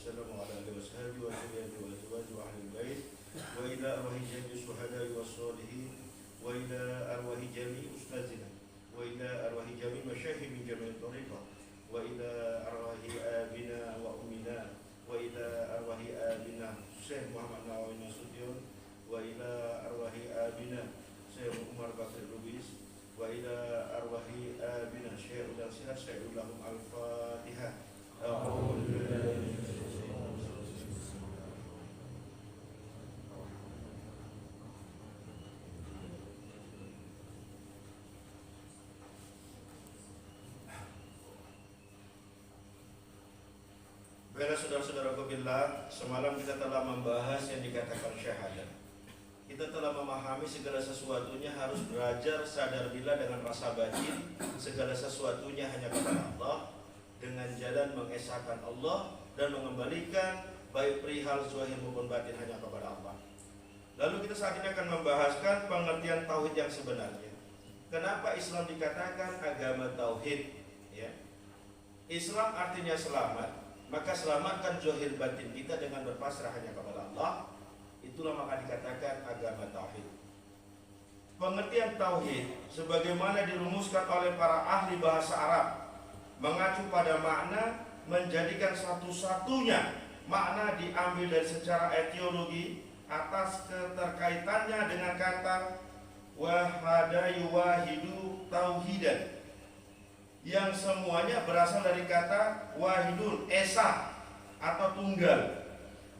وسلم وعلى آله وصحبه وذريته وأزواجه وأهل البيت وإلى أرواح جميع الشهداء والصالحين وإلى أرواح جميع أستاذنا وإلى أرواح جميع مشايخ من جميع الطريقة وإلى أرواح آبنا وأمنا وإلى أرواح آبنا Syekh Muhammad Nawawi Nasution وإلى أرواح آبنا Syekh Umar Bakri Lubis وإلى أرواح آبنا Syekh Ular Sihat Syekh Ulahum Al-Fatihah. Baiklah saudara-saudaraku billah, semalam kita telah membahas yang dikatakan syahadat. Kita telah memahami segala sesuatunya harus belajar sadar bila dengan rasa batin, segala sesuatunya hanya kepada Allah, dengan jalan mengesahkan Allah dan mengembalikan baik perihal zahir maupun batin hanya kepada Allah. Lalu kita saat ini akan membahaskan pengertian tauhid yang sebenarnya. Kenapa Islam dikatakan agama tauhid? Ya. Islam artinya selamat. Maka selamatkan zahir batin kita dengan berpasrah hanya kepada Allah. Itulah maka dikatakan agama tauhid. Pengertian tauhid sebagaimana dirumuskan oleh para ahli bahasa Arab mengacu pada makna menjadikan satu-satunya makna diambil dari secara etiologi atas keterkaitannya dengan kata wahada yuwahidu tauhidan, yang semuanya berasal dari kata wahidun, esa atau tunggal,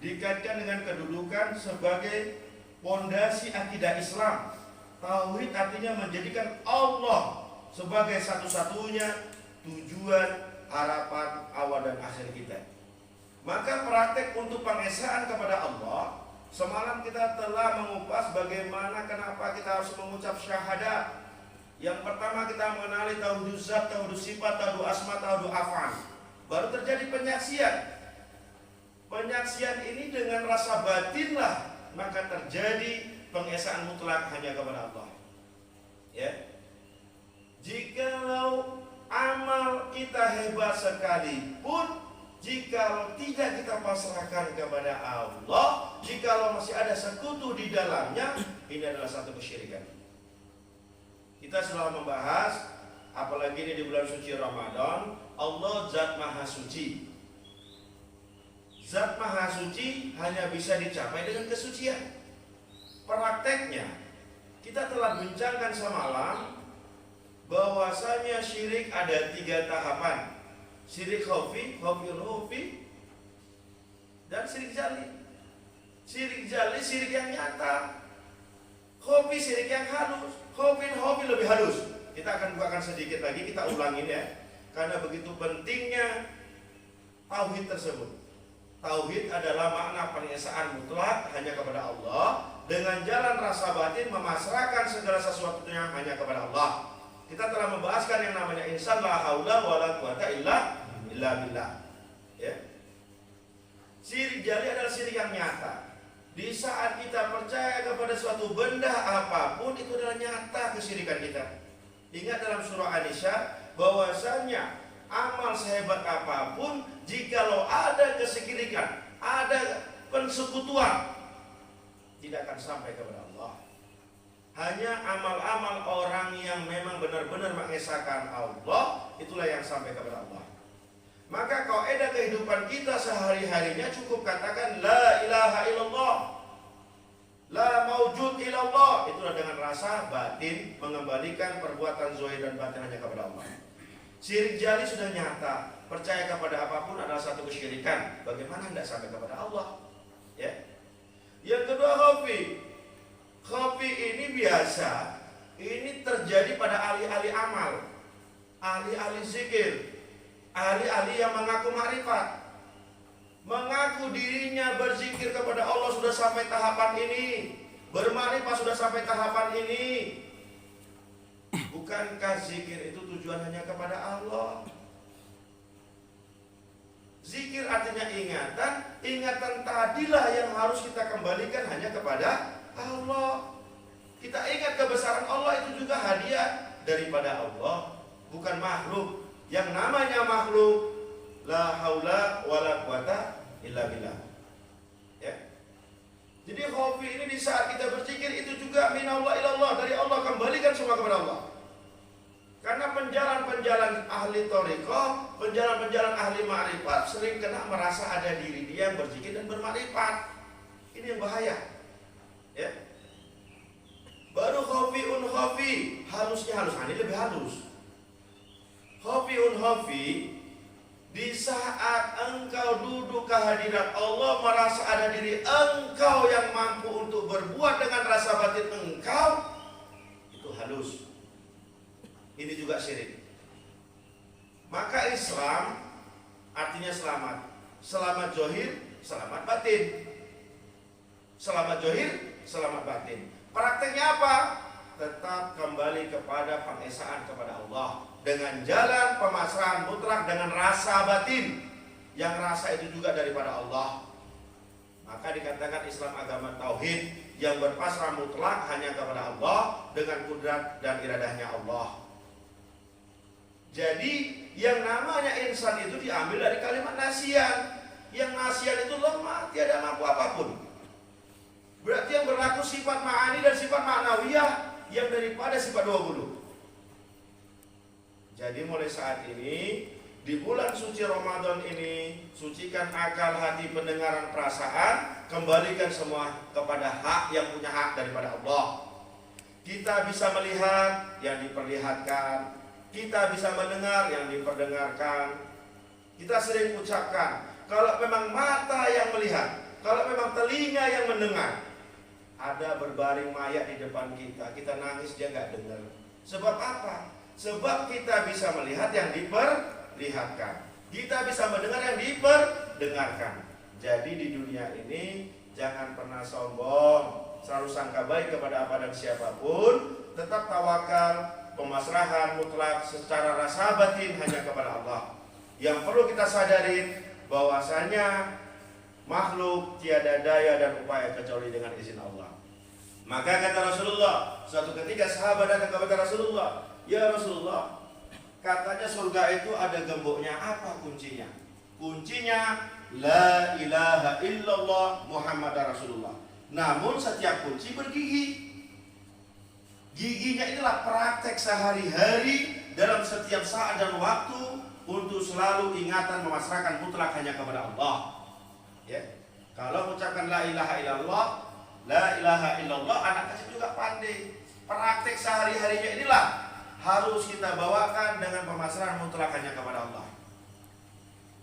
dikaitkan dengan kedudukan sebagai pondasi akidah Islam. Tauhid artinya menjadikan Allah sebagai satu-satunya tujuan, harapan awal dan akhir kita. Maka praktek untuk pengesaan kepada Allah, semalam kita telah mengupas bagaimana kenapa kita harus mengucap syahadat. Yang pertama kita mengenali tauhid zat, tauhid sifat, tauhid asma, tauhid af'al. Baru terjadi penyaksian. Penyaksian ini dengan rasa batinlah maka terjadi pengesaan mutlak hanya kepada Allah. Ya. Jikalau amal kita hebat sekalipun, jikalau tidak kita pasrahkan kepada Allah, jikalau masih ada sekutu di dalamnya, ini adalah satu kesyirikan. Kita selalu membahas, apalagi ini di bulan suci Ramadan, Allah zat maha suci. Zat maha suci hanya bisa dicapai dengan kesucian. Prakteknya, kita telah bincangkan semalam bahwasanya syirik ada 3 tahapan. Syirik khafi, khafi, dan syirik jali. Syirik jali, syirik yang nyata. Khafi, syirik yang halus. Khafi lebih halus. Kita akan bukakan sedikit lagi, kita ulangin ya. Karena begitu pentingnya tauhid tersebut. Tauhid adalah makna pengesaan mutlak hanya kepada Allah, dengan jalan rasa batin memasrahkan segala sesuatunya hanya kepada Allah. Kita telah membahaskan yang namanya insan la haula wala quwata illa billah. Ya. Syirik jali adalah syirik yang nyata. Di saat kita percaya kepada suatu benda apapun, itu adalah nyata kesyirikan kita. Ingat dalam surah An-Nisa bahwasanya amal sehebat apapun, jikalau ada kesyirikan, ada persekutuan, tidak akan sampai kepada Allah. Hanya amal-amal orang yang memang benar-benar mengesahkan Allah, itulah yang sampai kepada Allah. Maka kaidah kehidupan kita sehari-harinya cukup katakan la ilaha illallah, la maujud illallah. Itulah dengan rasa batin mengembalikan perbuatan zahir dan batin hanya kepada Allah. Syirik jali sudah nyata, percaya kepada apapun adalah satu kesyirikan. Bagaimana hendak sampai kepada Allah? Ya. Yang kedua khafi. Khafi ini biasa, ini terjadi pada ahli-ahli amal, ahli-ahli zikir, ahli-ahli yang mengaku makrifat, mengaku dirinya berzikir kepada Allah sudah sampai tahapan ini, bermakrifat sudah sampai tahapan ini. Bukankah zikir itu tujuan hanya kepada Allah? Zikir artinya ingatan, ingatan tadilah yang harus kita kembalikan hanya kepada Allah. Kita ingat kebesaran Allah, itu juga hadiah daripada Allah, bukan makhluk. Yang namanya makhluk, la haula wala quwata illa billah. Ya. Jadi khafi ini di saat kita berzikir itu juga minallah ilallah, dari Allah, kembalikan semua kepada Allah. Karena penjalan-penjalan ahli thariqah, penjalan-penjalan ahli ma'rifat sering kena merasa ada diri dia yang berzikir dan bermakrifat. Ini yang bahaya. Ya. Baru khafiun khafi, halusnya halus, ini lebih halus. Khafiun khafi, di saat engkau duduk kehadiran Allah, merasa ada diri engkau yang mampu untuk berbuat dengan rasa batin engkau, itu halus. Ini juga syirik. Maka Islam artinya selamat. Selamat zahir, selamat batin. Selamat zahir, selamat batin. Prakteknya apa? Tetap kembali kepada pengesaan kepada Allah dengan jalan pemasrahan mutlak dengan rasa batin, yang rasa itu juga daripada Allah. Maka dikatakan Islam agama tauhid yang berpasrah mutlak hanya kepada Allah dengan kudrat dan iradahnya Allah. Jadi yang namanya insan itu diambil dari kalimat nasian. Yang nasian itu lemah, tiada mampu apapun. Berarti yang berlaku sifat ma'ani dan sifat ma'nawiyah yang daripada sifat 20. Jadi mulai saat ini, di bulan suci Ramadan ini, sucikan akal, hati, pendengaran, perasaan, kembalikan semua kepada hak yang punya hak daripada Allah. Kita bisa melihat yang diperlihatkan, kita bisa mendengar yang diperdengarkan. Kita sering ucapkan, kalau memang mata yang melihat, kalau memang telinga yang mendengar, ada berbaring mayat di depan kita, kita nangis dia nggak dengar. Sebab apa? Sebab kita bisa melihat yang diperlihatkan, kita bisa mendengar yang diperdengarkan. Jadi di dunia ini jangan pernah sombong, selalu sangka baik kepada apa dan siapapun, tetap tawakal, pemasrahan mutlak secara rasa batin hanya kepada Allah. Yang perlu kita sadarin bahwasanya makhluk tiada daya dan upaya kecuali dengan izin Allah. Maka kata Rasulullah, suatu ketika sahabat datang kepada Rasulullah, ya Rasulullah, katanya surga itu ada gemboknya, apa kuncinya? Kuncinya la ilaha illallah Muhammad Rasulullah. Namun setiap kunci bergigi. Giginya inilah praktek sehari-hari dalam setiap saat dan waktu untuk selalu ingatan memasrahkan mutlak hanya kepada Allah. Ya. Kalau mengucapkan la ilaha illallah, la ilaha illallah, anak kecil juga pandai. Praktek sehari-harinya inilah harus kita bawakan dengan pemasrahan mutlak hanya kepada Allah.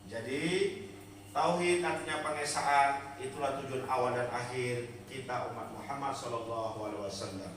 Jadi tauhid artinya pengesaan, itulah tujuan awal dan akhir kita umat Muhammad sallallahu alaihi wasallam.